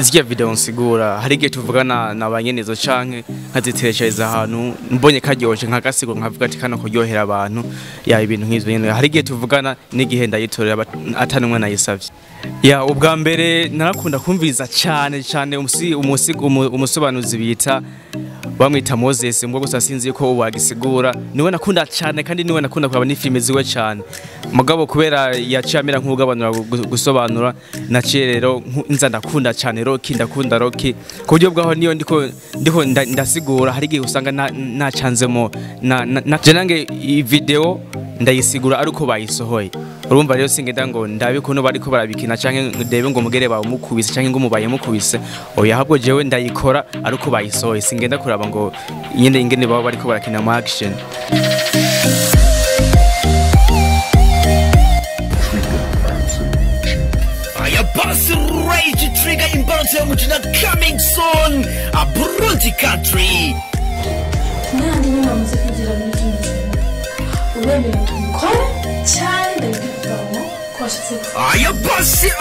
izya video nsigura hari igihe tuvugana na banyenezo canke nkazitereshereza ahantu mbonye karyoshe nkagasigo nkavuga ati kana kuryohera abantu ya ibintu nk'ivyo nyene hari igihe tuvugana n'igihe ndayitorera atanumwe nayisavye ya ubwa mbere narakunda kumviriza cyane umusobanuzi bita bamwita Moses mbwo gusa sinzi ko wagisigura niwe nakunda cyane kandi niwe nakunda kuraba ni filme ziwe cyane mugabo kubera yacamira nk'ugabanura gusobanura naciye rero nza ndakunda cyane Rocky ndakunda Rocky ku buryo bwaho niyo ndiko ndasigura hari gihe usanga nacanzemo je nange i video ndayisigura ariko bayisohoye urumva rero singenda ngo ndabe kuno bariko barabikina canke ndebe ngo mugere bawo mukubise canke ngo mubaye mukubise oya habwo jewe ndayikora ariko bayisohoye singenda kuraba ngo nyene ingene baba bariko barakina mu action Rage trigger imbalance mukina coming soon a Burundi country nandi nyuma muze kugira n'ikindi ubemera kubikora cyane ndabikamo kwashitse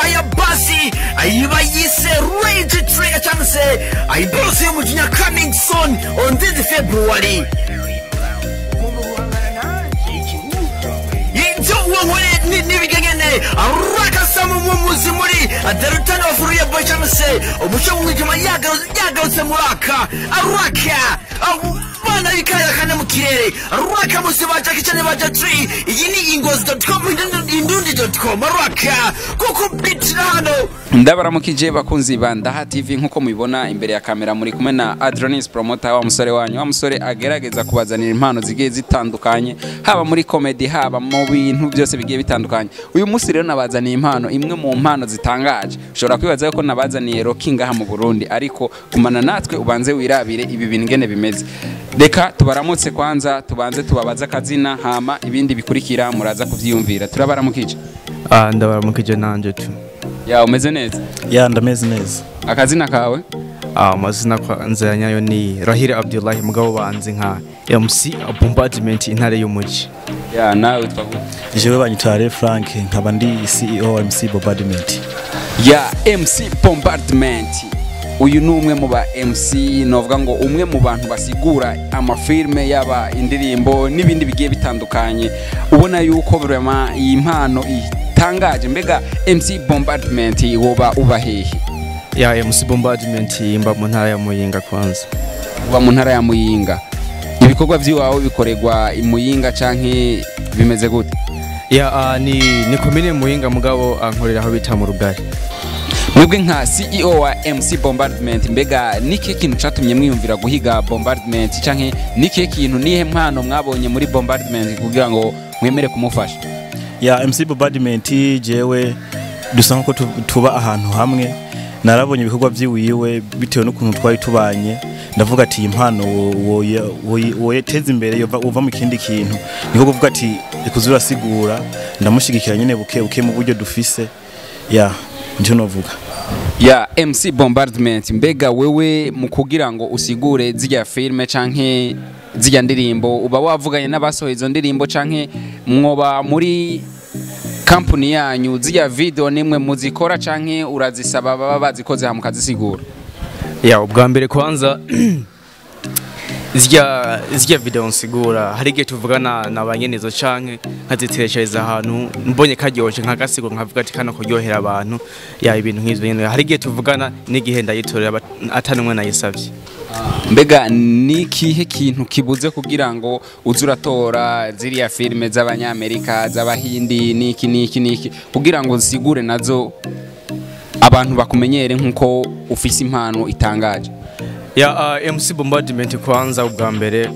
aya basi ayiba yise rage trigger cyangwa se imbalance mukina coming soon on this February Arakasamu mumuzi muri adarutana wafuriya boy cyangwa se umuco w'umwijima yagarutse muraka araka bana bikaya kana mu kirere araka musi baca kicane baca tree iyi ni ingozi.com indundi.com araka kuko bitira hano ndabaramukije bakunzi bandaha TV nkuko mubibona imbere ya kamera muri kumwe na Adronis promoter wa musore wanyu wa musore agerageza kubazanira impano zigiye zitandukanye haba muri comedy haba mu bintu byose bigiye bitandukanye uyu munsi rero nabazaniye impano imwe mu mpano zitangaje ushobora kwibaza ko nabazaniye Rocky ngaha mu Burundi ariko kumana natwe ubanze wirabire ibi bintu ngene bimeze reka tubaramutse kwanza tubanze tubabaza akazina hama ibindi bikurikira muraza kuvyiyumvira turabaramukije ndabaramukije nanje tu ya umeze neza ya ndameze neza akazina kawe amazina kwanza yanyayo ni Rahira Abdullah mugabo banzi nka MC Bombardment intare y'umuji ya nawe twavuga jewe banyitare Frank nkaba ndi CEO wa MC Bombardment ya MC Bombardment uyu ni umwe mu ba MC novuga ngo umwe mu bantu basigura amafilme yaba indirimbo n'ibindi bigiye bitandukanye ubona yuko vraiment iyi mpano itangaje mbega MC Bombardment woba ubahehe ya MC Bombardment imba mu ntara ya Muyinga kwanza uba mu ntara ya Muyinga ibikorwa by'iwawe bikoregwa i Muyinga canke bimeze gute ya ni komine Muyinga mugabo ankorera aho bita mu Rugari mwebwe nka CEO wa MC Bombardment mbega niki kintu catumye mwiyumvira guhiga Bombardment canke niki kintu nihe mpano mwabonye muri Bombardment kugira ngo mwemere kumufasha ya MC Bombardment jewe dusanga ko tuba ahantu hamwe narabonye ibikorwa byiwiwe bitewe n'ukuntu twari tubanye ndavuga ati impano woyeteza imbere yova mu kindi kintu niko kuvuga ati ikuzura sigura ndamushigikira nyene buke mu buryo dufise ya nje novuga ya MC Bombardment mbega wewe mu kugira ngo usigure zijya filme canke zijya ndirimbo uba wavuganye n'abasohoye izo ndirimbo canke mwoba muri company yanyu zijya video nimwe muzikora canke urazisaba baba bazikoze ha mukazisigura ya ubwa mbere kwanza izya video nsigura hari igihe tuvugana na banyenezo canke nkazitereshereza ahantu mbonye karyoshe nkagasigo nkavuga ati kana kuryohera abantu ya ibintu nk'ivyo nyene hari igihe tuvugana n'igihe ndayitorera atanumwe nayisavye mbega nikihe kintu kibuze kugira ngo uzuratora ziriya filme z'abanyamerika z'abahindi niki kugira ngo zisigure nazo abantu bakumenyere nkuko ufise impano itangaje ya MC Bombardment kwanza ubwa mbere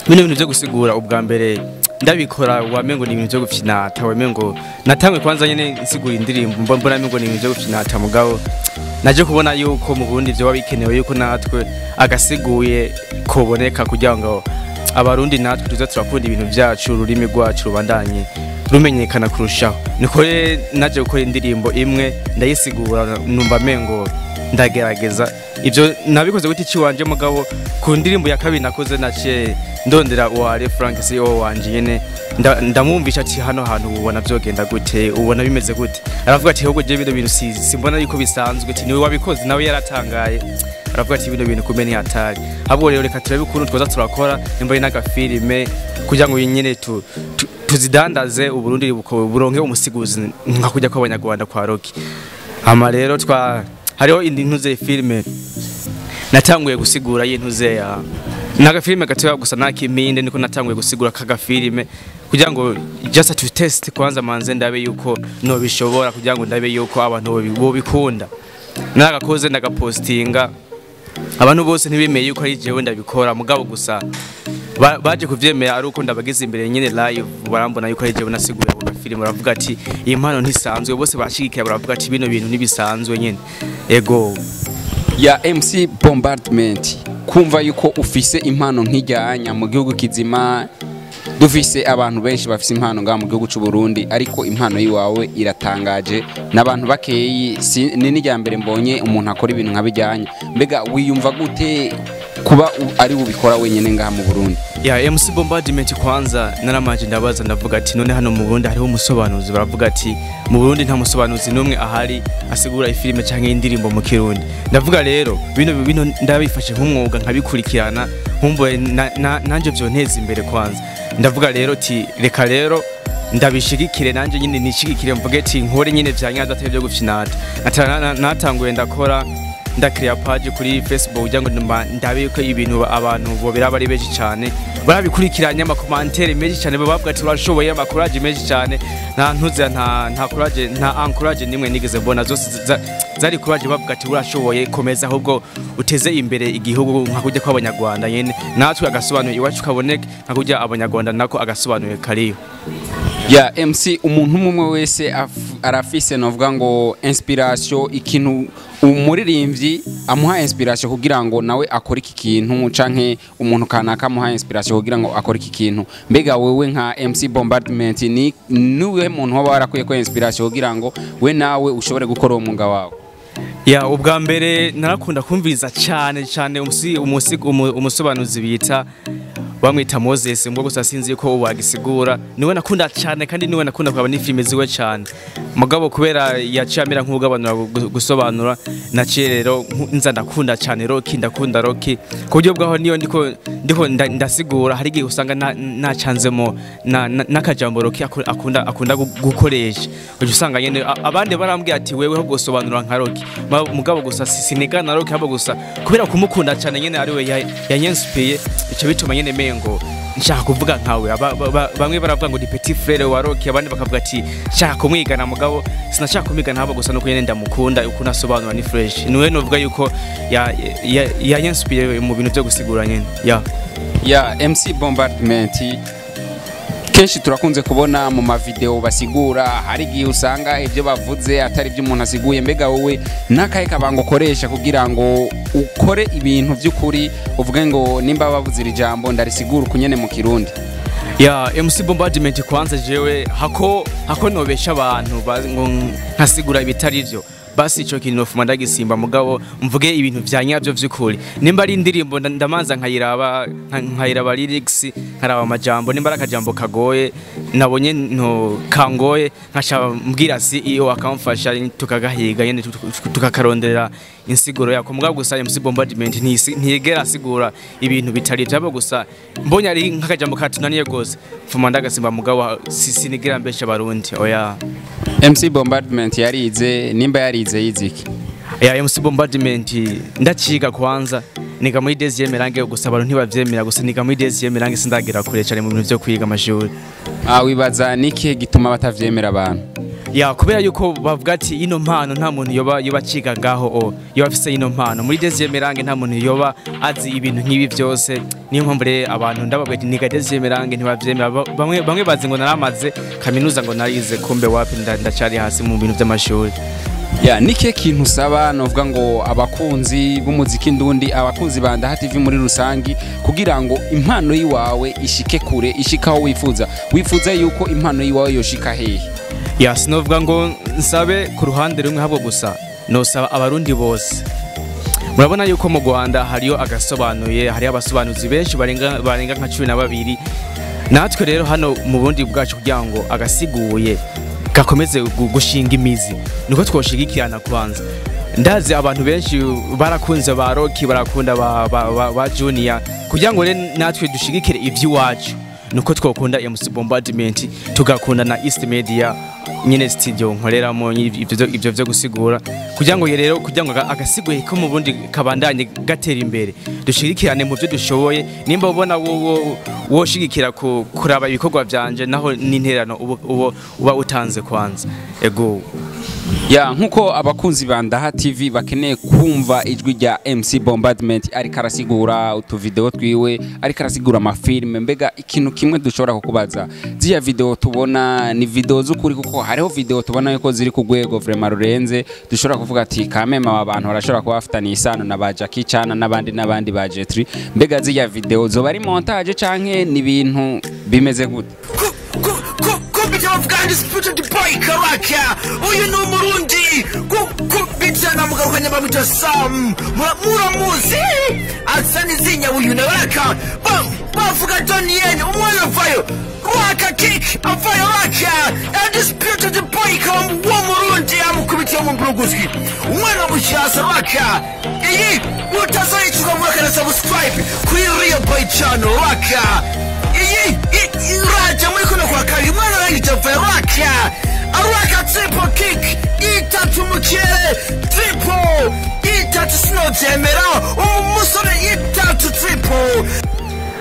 bino bintu byo gusigura ubwa mbere ndabikora wamengo ni ibintu byo gufyinata wamengo natangwe kwanza nyene nsigura indirimbo mbona mengo ni ibintu byo gufyinata mugabo naje kubona yuko mu Burundi byo babikenewe yuko natwe agasiguye koboneka kugira ngo abarundi natwe tuza turakunda ibintu byacu ururimi rwacu rubandanye rumenyekana kurushaho niko naje gukora indirimbo imwe ndayisigura numva mengo ndagerageza ivyo nabikoze guti ciwanje mugabo ku ndirimbo ya kabiri nakoze naciye ndondera uwari Frank CEO wanje nyene ndamwumvisha ati hano hantu ubona vyogenda gute ubona bimeze gute aravuga ati ahubwo je bino bintu simbona yuko bisanzwe ati niwe wabikoze nawe yaratangaye aravuga ati bino bintu kumene hatari ahubwo rero reka turabe ukuntu twoza turakora nimba ari n'agafilime kugira ngo nyene tuzidandaze uburundi buronke umusiguzi nka kujya kw'abanyarwanda kwa Rocky ama rero hariho indi ntuze filime natanguye gusigura y'intuze ya n'agafilime gatoya gusa nakiminde niko natanguye gusigura kagafilime kugira ngo just to test kwanza manze ndabe yuko no bishobora kugira ngo ndabe yuko abantu bo bikunda nagakoze ndagapostinga abantu bose ntibimeye yuko ari jewe ndabikora mugabo gusa baje kuvyemera ari uko ndabagize imbere nyene live barambona yuko ari jewe nasigura ku gafilime baravuga ati iyi mpano ntisanzwe bose bashigikira baravuga ati bino bintu nibisanzwe nyene ego ya MC Bombardment kumva yuko ufise impano nk'ijyanya mu gihugu kizima dufise abantu benshi bafise impano ngaha mu gihugu cy'u Burundi ariko impano yiwawe iratangaje n'abantu bakeyi ni n'ijya mbere mbonye umuntu akora ibintu nk'abijyanye mbega wiyumva gute kuba ari ubikora wenyene ngaha mu Burundi ya MC Bombardment kwanza naramaje ndabaza ndavuga ati none hano mu Burundi hariho umusobanuzi baravuga ati mu Burundi nta musobanuzi numwe ahari asigura ifilime canke indirimbo mu Kirundi ndavuga rero bino ndabifashe nk'umwuga nkabikurikirana nkumbuye nanje vyonteza imbere kwanza ndavuga rero ti reka rero ndabishigikire nanje nyine nishigikire mvuge ati nkore nyine vyanyaza atari byo gufyinata natanguye ndakora ndakiriya page kuri Facebook kugira ngo ndabe ko ibintu abantu bo biraba ari beje cyane barabikurikiranya amakomantere menshi cyane bavuga ati urashoboye amakuraje menshi cyane nta ntuze nta courage nta encourage nimwe nigeze mbona zose zari courage bavuga ati urashoboye komeza ahubwo uteze imbere igihugu nka kujya kw'abanyarwanda yene natwe agasobanuye iwacu kaboneke nka kujya abanyarwanda nako agasobanuye kariyo ya MC umuntu umwe wese arafise novuga ngo inspiration ikintu umuririmbyi amuha inspiration kugira ngo nawe akore iki kintu canke umuntu kanaka amuha inspiration kugira ngo akore iki kintu mbega wewe nka MC Bombardment ni niwe muntu waba warakuye ko inspiration kugira ngo we nawe ushobore gukora umwuga wawe ya ubwa mbere narakunda kumviriza cyane umusobanuzi bita bamwita Moses mbwo gusa sinzi ko wagisigura niwe nakunda cyane kandi niwe nakunda kwaba n'ifilime ziwe cyane mugabo kubera yacamira nk'ugabanura gusobanura naciye rero nza ndakunda cyane Rocky ndakunda Rocky kubyo bwaho niyo ndiko ndasigura hari gihe usanga nacanzemo nakajambo Rocky akunda gukoresha uje usanga nyene abandi barambwiye ati wewe ho gusobanura nka Rocky mugabo gusa sinigana Rocky habo gusa kubera kumukunda cyane nyene ari we yanyenspiye ico bituma nyene ngo nshaka kuvuga nkawe bamwe baravuga ngo ni petit frère wa Rocky abandi bakavuga ati nshaka kumwigana mugabo sinashaka kumwigana habo gusa nuko nyene ndamukunda uko nasobanura ni fresh niwe novuga yuko yanyenspiye mu bintu byo gusigura nyene ya MC Bombardment kenshi turakunze kubona mu mavideo basigura hari gihe usanga ibyo bavuze atari byo umuntu asiguye mbega wowe nakaye kabango koresha kugira ngo ukore ibintu by'ukuri uvuge ngo nimba bavuze ijambo ndarisigura kunyene mu Kirundi ya MC Bombardment kwanza jewe hako nobesha abantu ngo nkasigura ibitari byo basi ico kintu nofuma ndagisimba mugabo mvuge ibintu vyanyavyo vy'ukuri nimba ari indirimbo ndamanza nkayiraba lyrics nkaraba amajambo nimba akajambo kagoye nabonye no kangoye nkashaba mbwira CEO akamfasha tukagahiga yene tukakarondera insiguro yako mugabo gusa MC Bombardment ntiyegera asigura ibintu bitari byabo gusa mbonye ari nk'akajambo katunaniye gose mfuma ndagasimba mugabo sinigera mbesha barundi oya MC Bombardment yarize nimba yarize yiziki ya MC Bombardment ndaciga kwanza niga muri deuxième range gusa abantu ntibavyemera gusa niga muri deuxième range sindagira kure cyane mu bintu byo kwiga amashuri wibaza niki gituma batavyemera abantu ya kubera yuko bavuga ati ino mpano nta muntu yoba ciga ngaho yoba afise ino mpano muri deuxième range nta muntu yoba azi ibintu nk'ibi byose niyo mpamvu rero abantu ndababwira ati niga deuxième range ntibavyemera bamwe bazi ngo naramaze kaminuza ngo narize kumbe wapi ndacari hasi mu bintu by'amashuri ya nike kintu saba novuga ngo abakunzi b'umuziki ndundi abakunzi banda TV muri rusangi kugira ngo impano yiwawe ishike kure ishikaho wifuza yuko impano yiwawe yoshika hehe ya sinovuga ngo nsabe ku ruhande rumwe habo gusa no saba abarundi bose murabona yuko mu Rwanda hariyo agasobanuye hariyo abasobanuzi benshi barenga nka 12 natwe rero hano mu bundi bwacu kugira ngo agasiguye gakomeze gushinga imizi nuko twoshigikirana kwanza ndazi abantu benshi barakunze ba Rocky barakunda ba Junior kugira ngo natwe dushigikire ivy'iwacu nuko twokunda MC Bombardment tugakunda na East Media nyine studio nkoreramo ivyo byo gusigura kugira ngo rero kugira ngo agasiguye ko mu bundi kabandanye gatera imbere dushigikirane mu byo dushoboye nimba ubona wo shigikira kuraba ibikorwa byanje naho n'interano uba utanze kwanza ego ya nkuko abakunzi ba Ndaha TV bakeneye kumva ijwi rya MC Bombardment ari karasigura utu video twiwe ari karasigura amafilme mbega ikintu kimwe dushobora kukubaza ziya video tubona ni video z'ukuri kuko hariho video tubona yuko ziri ku rwego vraiment rurenze dushobora kuvuga ati kamema abantu barashobora kuba bafitanye isano na ba Jackie Chan n'abandi ba Jetri mbega ziya video zo bari montage canke ni ibintu bimeze gute of God is put the boy Karaka. Oh, you know Murundi. Go bitana mugabanya babita Sam. Muramuzi. Asani zinya uyu naraka. Bavuga Donien umwana vayo. Raka kick avayo raka. And this the boy come wa Murundi amukubita mu Bruguski. Umwana mushasa raka. Iyi utazaye chukamwaka na subscribe. Kuri Real Boy channel raka. Raja muri kuno kwa kari mwana rangita Raka Araka triple kick itatu mukere triple itatu sinotemera umusore itatu triple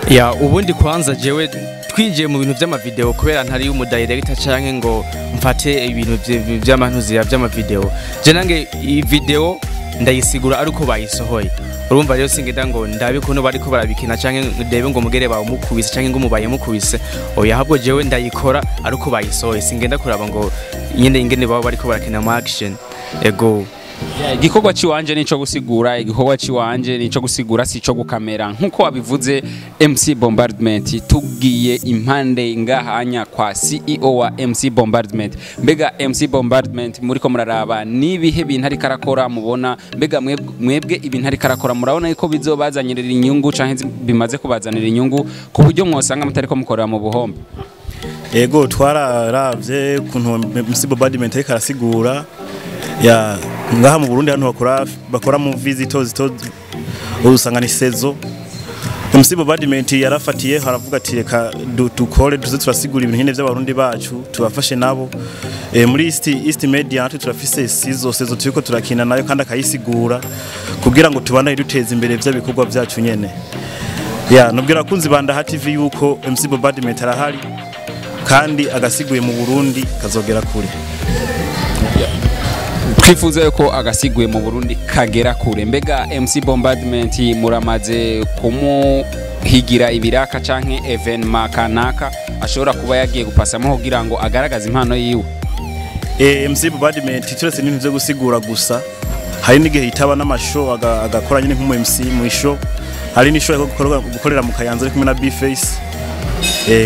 ya ubundi kwanza jewe twije mu bintu vy'amavideo kubera ntari umudirector canke ngo mfate ibintu vy'amantuzi vy'amavideo je nange iyi video ndayisigura ariko bayisohoye urumva rero singenda ngo ndabe kuno bariko barabikina canke ndebe ngo mugere bawo mukubise canke ngo mubaye mukubise oya habwo jewe ndayikora ariko bayisohoye singenda kuraba ngo nyine ingene baba bariko barakina mu action ego igikorwa ciwanje nico gusigura igikorwa ciwanje nico gusigura sico gukamera nkuko wabivuze MC Bombardment tugiye impande ngahanya kwa CEO wa MC Bombardment mbega MC Bombardment muri ko muraraba nibihe bintu ari karakora mubona mbega mwebwe ibintu ari karakora murabona yuko bizobazanirira inyungu canke bimaze kubazanira inyungu ku buryo mwosanga mutari ko mukorera mu buhombe ego twararavye kuntu MC Bombardment ari karasigura ya ngaha mu Burundi hano bakora mu visitors usanga ni sezo MC Bombardment yarafatiye haravuga ati reka dukore tuze turasigura ibintu nyine by'abarundi bacu tubafashe nabo muri East Media natwe turafise sezo turiko turakina nayo kandi akayisigura kugira ngo tubana duteza imbere by'abikorwa byacu nyene ya nubwira kunzi ba Ndaha TV yuko MC Bombardment arahari kandi agasiguye mu Burundi kazogera kure twifuza yuko agasiguye mu Burundi kagera kure mbega MC Bombardment muramaze kumuhigira ibiraka canke evenement kanaka ashobora kuba yagiye gupasamo kugira ngo agaragaze impano yiwe MC Bombardment turetse n'ibintu byo gusigura gusa hari n'igihe hitaba n'amashow agakora nyine nk'umu MC mu show hari n'ishow yo gukorera mu Kayanza ari kumwe na B-Face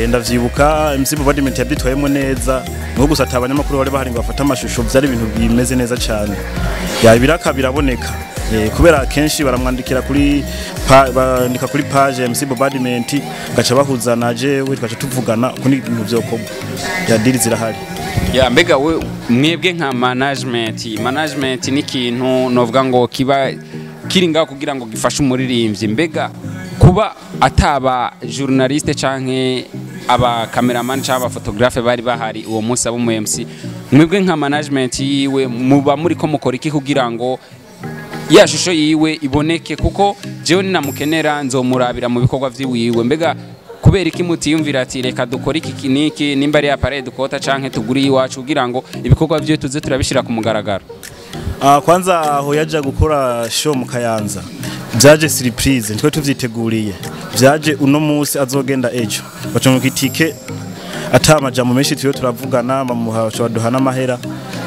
ndavyibuka MC Bombardment yabyitwayemo neza ngo gusa abanyamakuru bari bahari ngo bafata amashusho byari ibintu bimeze neza cyane ya ibiraka biraboneka kubera kenshi baramwandikira kuri bandika kuri page MC Bombardment gaca bahuza naje we twaje tuvugana kundi ibintu byoko ya deal zirahari ya mbega we mwebwe nka management ni kintu novuga ngo kiba kiringa kugira ngo gifashe umuririmbyi mbega kuba ataba journaliste canke aba cameraman cyangwa photographe bari bahari uwo munsi abo mu MC mwebwe nka management yiwe muba muri ko mukora iki kugira ngo ya shusho yiwe iboneke kuko jewe ninamukenera nzomurabira mu bikorwa vyiwiwe mbega kubera iki mutiyumvira ati reka dukora iki kiniki nimba ari appareil dukota canke tuguri iwacu kugira ngo ibikorwa vyo tuze turabishira ku mugaragaro kwanza aho yaje gukora show mu Kayanza byaje surprise twe tuvyiteguriye byaje uno munsi azogenda ejo bacamuka itike atamajambo menshi tuyo turavugana bamuha duhana amahera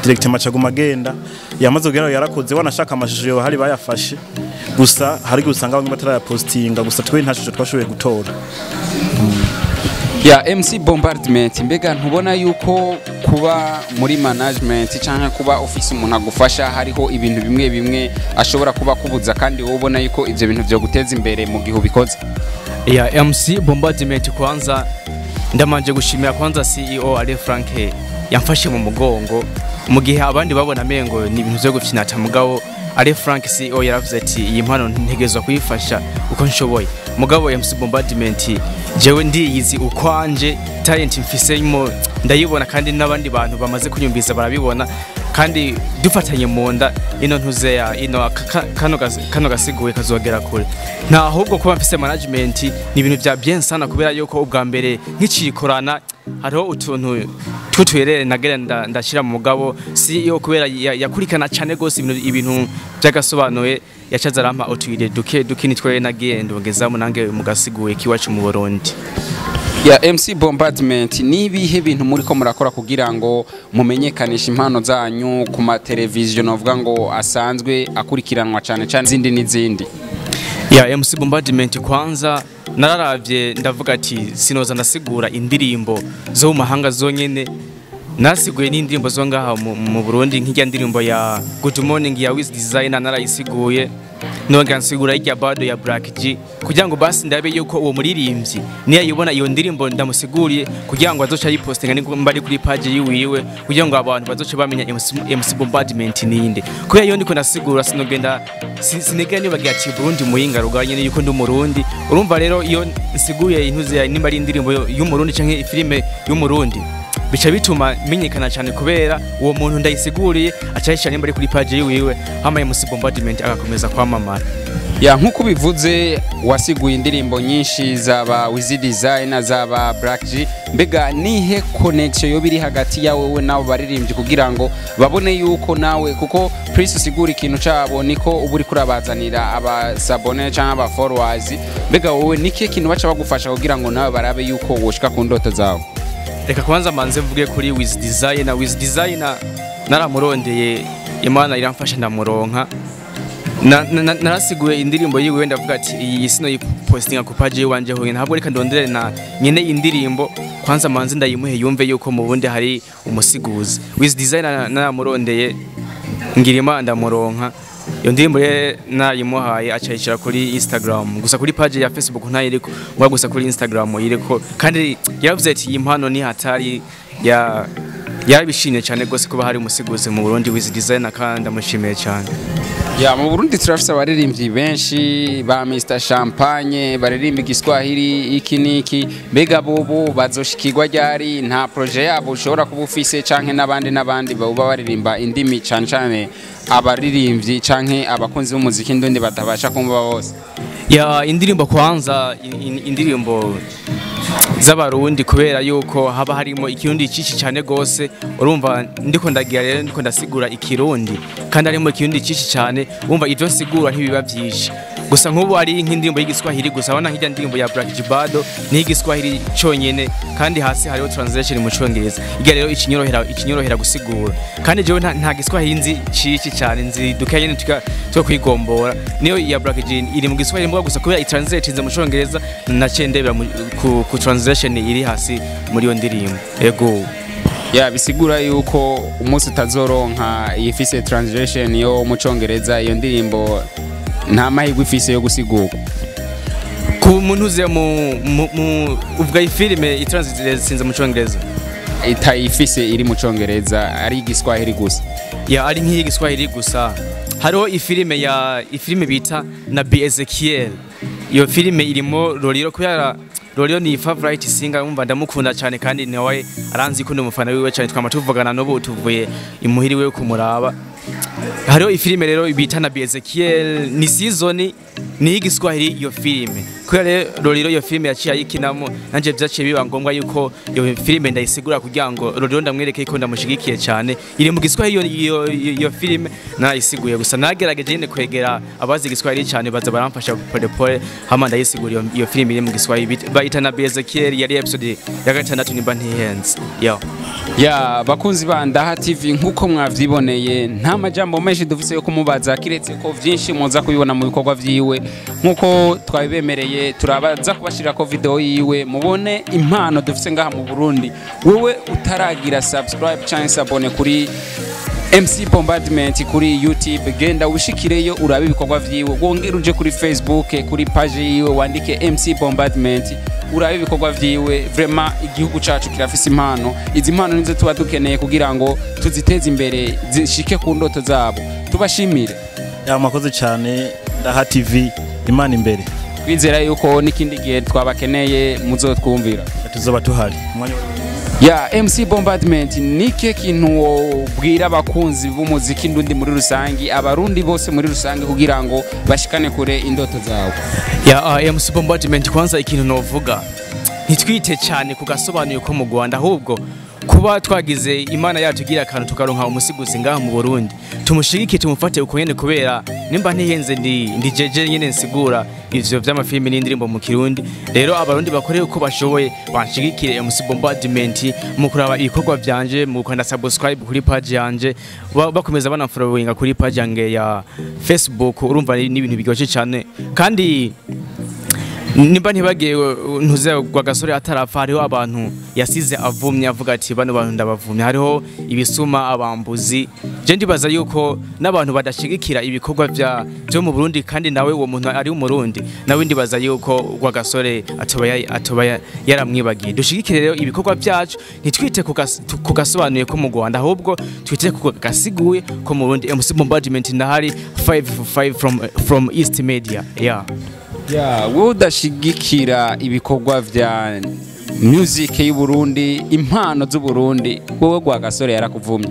direct macaguma agenda yamaze kugera yarakoze wanashaka amashusho yo hari bayafashe gusa hari gusanga bamwe bataraya postinga gusa twe nta shusho twashoboye gutora ya MC Bombardment. Mbega ntubona yuko kuba muri management cyangwa kuba office umuntu agufasha hariho ibintu bimwe bimwe ashobora kuba kubuza kandi wowe ubona yuko ivyo bintu byo guteza imbere mu gihe ubikoze? Ya MC Bombardment kwanza ndamanje gushimira kwanza CEO Ale Frank yamfashe mu mugongo mu gihe abandi babona mengo ni ibintu byo gufina mugabo Ale Frank CEO yaravuze ati iyi mpano ntegezwa kuyifasha uko nshoboye. Mugabo MC Bombardment jewe ndiyizi ukwanje talent mfisemo ndayibona kandi n'abandi bantu bamaze kunyumbiza barabibona kandi dufatanye mu nda ino ntuze ya ino kano gasiguye kazogera kure. Nta ahubwo kuba mfise management ni ibintu bya bien sana kubera yuko ubwa mbere nkicikorana hariho utuntu twutwerere nagenda ndashira mu mugabo CEO kubera yakurikana cyane gose ibintu byagasobanuye yacaza rampa utwire duke nitwe nagiye ndongezamo nange mugasiguye kiwacu mu Burundi. Ya MC Bombardment ni ibihe bintu muri ko murakora kugira ngo mumenyekanisha impano zanyu ku ma television novuga ngo asanzwe akurikiranwa cyane cyane zindi n'izindi? Ya MC Bombardment kwanza nararavye ndavuga ati sinoza ndasigura indirimbo zo mu mahanga zonyene nasiguye n'indirimbo zo ngaha mu Burundi nk'ijya ndirimbo ya Good Morning ya Wiz Designer narayisiguye nongera nsigura ijya bado ya Black G kugira ngo basi ndabe yuko uwo muririmbyi niya yibona iyo ndirimbo ndamusiguriye kugira ngo azoca yipostinga ni mbari kuri page yiwiwe kugira ngo abantu bazoce bamenya MC Bombardment ninde kuya iyo ndiko nasigura sinogenda sinegera nibagiye ati Burundi muhinga ruganye ni yuko ndi umurundi urumva rero iyo nsiguye intuze ya nimba ari indirimbo y'umurundi canke filime y'umurundi bica bituma menyekana cyane kubera uwo muntu ndayisiguriye acayisha nimba ari kuri page yiwiwe hama MC Bombardment agakomeza kwamamara. Ya nkuko bivuze wasiguye indirimbo nyinshi zaba Wiz Designer zaba Black G, mbega nihe connection yo biri hagati yawe we nawe baririmbye kugira ngo babone yuko nawe kuko Prince usigura ikintu cabo niko uburi kurabazanira abasabone cyangwa aba followers, mbega wowe niki kintu baca bagufasha kugira ngo nawe barabe yuko woshika ku ndoto zawe? Reka kwanza manze mvuge kuri Wiz Designer. Wiz Designer naramurondeye Imana iramfasha ndamuronka narasiguye indirimbo yiwe ndavuga ati iyi sino yipostinga ku page wanje ho ntabwo reka ndondere na nyene indirimbo kwanza manze ndayimuhe yumve yuko mu bundi hari umusiguzi. Wiz Designer naramurondeye ngira Imana ndamuronka iyo ndirimbo nayimuhaye acayishira kuri Instagram gusa kuri page ya Facebook ntayiriko mwa gusa kuri Instagram yiriko kandi yavuze ati iyi mpano ni hatari yarabishimye cyane gose kuba hari umusiguzi mu Burundi Wiz Designer kandi ndamushimiye cyane. Ya mu Burundi turafise abaririmbyi benshi ba Mr Champagne baririmba igiswahili iki niki, mbega bobo bazoshikirwa ryari? Nta projet yabo ushobora kuba ufise canke n'abandi baba baririmba indimi cyane cyane abaririmbyi canke abakunzi b'umuziki ndundi batabasha kumva bose? Ya indirimbo kwanza indirimbo z'abarundi kubera yuko haba harimo ikirundi cici cyane gose urumva ndiko ndagira rero ndiko ndasigura ikirundi kandi harimo ikirundi cici cyane urumva ivyo sigura ntibiba byinshi gusa nk'ubu ari nk'indirimbo y'igiswahili gusa abona nk'ijya ndirimbo ya Black Jibado ni igiswahili cyonyene kandi hasi hariho translation mu cyongereza iga rero ikinyorohera gusigura kandi jewe nta giswahili nzi cici cyane nzi dukaye nyene twa kwigombora niyo ya Black Jin iri mu giswahili mbuga gusa kubera itranslate mu cyongereza nacendebera ku translation iri hasi muri yo ndirimbo ego. Ya bisigura yuko umunsi utazoronka yifise translation yo mu cyongereza iyo ndirimbo nta mahirwe ifise yo gusigurwa ku muntu uze mu ubwa filime itranslate sinze mu cyongereza itayifise iri mu cyongereza ari igiswahili gusa. Ya ari nk'iyi giswahili gusa hariho ifilime bita na Ezekiel iyo filime irimo Loliro kubera Loliro ni favorite singer umva ndamukunda cyane kandi nawe aranzi ko ndumufana wiwe cyane twama tuvugana n'ubu tuvuye imuhiri we kumuraba. Hariho ifilime rero bita na Ezekiel ni season ni igiswahili iyo filime kubera Loliro iyo filime yaciye ayikinamo nanje byaciye biba ngombwa yuko iyo filime ndayisigura kugira ngo Loliro ndamwereke ko ndamushigikiye cyane iri mu giswahili iyo filime nayisiguye gusa nagerageje nyine kwegera abazi igiswahili cyane baza baramfasha pole hama ndayisigura iyo filime iri mu giswahili bayita na Ezekiel yari episode ya 6 nimba ntihenze. Ya bakunzi ba Ndaha TV nkuko mwavyiboneye nta majambo menshi dufise yo kumubaza kiretse ko vyinshi muza kubibona mu bikorwa vyiwe nkuko twabibemereye turabaza kubashira ko video yiwe mubone impano dufise ngaha mu Burundi. Wewe utaragira subscribe cyangwa abone kuri MC Bombardment kuri YouTube, genda ushikireyo urabe ibikorwa vyiwe, wongera uje kuri Facebook kuri page yiwe wandike MC Bombardment urabe ibikorwa vyiwe. Vraiment igihugu cacu kirafise impano, izi impano nizo tuba dukeneye kugira ngo tuziteze imbere zishike ku ndoto zabo. Tubashimire mwakoze cyane Ndaha TV, Imana imbere. Twizera yuko n'ikindi gihe twabakeneye muzotwumvira, tuzoba tuhari. Ya MC Bombardment nike kintu wobwira abakunzi b'umuziki ndundi muri rusangi, abarundi bose muri rusangi kugira ngo bashikane kure indoto zawo? Ya MC Bombardment, kwanza ikintu novuga ntitwite cyane kugasobanuye ko mu Rwanda, ahubwo kuba twagize Imana yacu igira akantu tukaronka umusiguzi ngaha mu Burundi, tumushigike tumufate uko nyene, kubera nimba ntihenze ndi jeje nyene nsigura ivyo vy'amafilimi n'indirimbo mu Kirundi. Rero abarundi bakore uko bashoboye banshigikire MC Bombardment mu kuraba ibikorwa vyanje, mu kwanda subscribe kuri page yanje, bakomeza bana following kuri page yange ya Facebook. Urumva ni ibintu bigoye cyane, kandi nimba ntibagiye ntuze gwa gasore atarapfa, hariho abantu yasize avumye avuga ati bano bantu ndabavumye, hariho ibisuma, abambuzi. Je ndibaza yuko n'abantu badashigikira ibikorwa byo mu Burundi, kandi nawe uwo muntu ari umurundi, nawe ndibaza yuko gwa gasore atoba yaramwibagiye. Dushigikire rero ibikorwa byacu, ntitwite kugasobanuye ko mu Rwanda, ahubwo twite kugasiguye ko mu Burundi. MC Bombardment ndahari 5 from East Media. Wowe udashigikira ibikorwa vya music y'u Burundi, impano z'u Burundi, wowe gwa gasore yarakuvumye.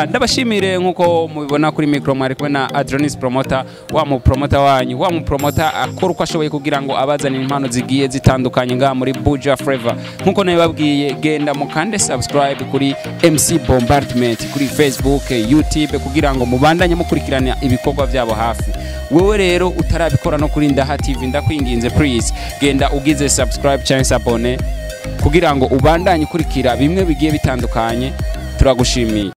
Ndabashimire nkuko mubibona kuri micro mwari kumwe na Adronis Promoter, wa mu promoter wanyu, wa mu promoter akora uko ashoboye kugira ngo abazane impano zigiye zitandukanye ngaha muri Buja Flavor. Nkuko nabibabwiye, genda mukande subscribe kuri MC Bombardment kuri Facebook, YouTube kugira ngo mubandanye mukurikirana ibikorwa byabo hafi. Wewe rero utarabikora no kuri Ndaha TV, ndakwinginze please genda ugize subscribe cyangwa abone kugira ngo ubandanye kurikira bimwe bigiye bitandukanye. Turagushimiye.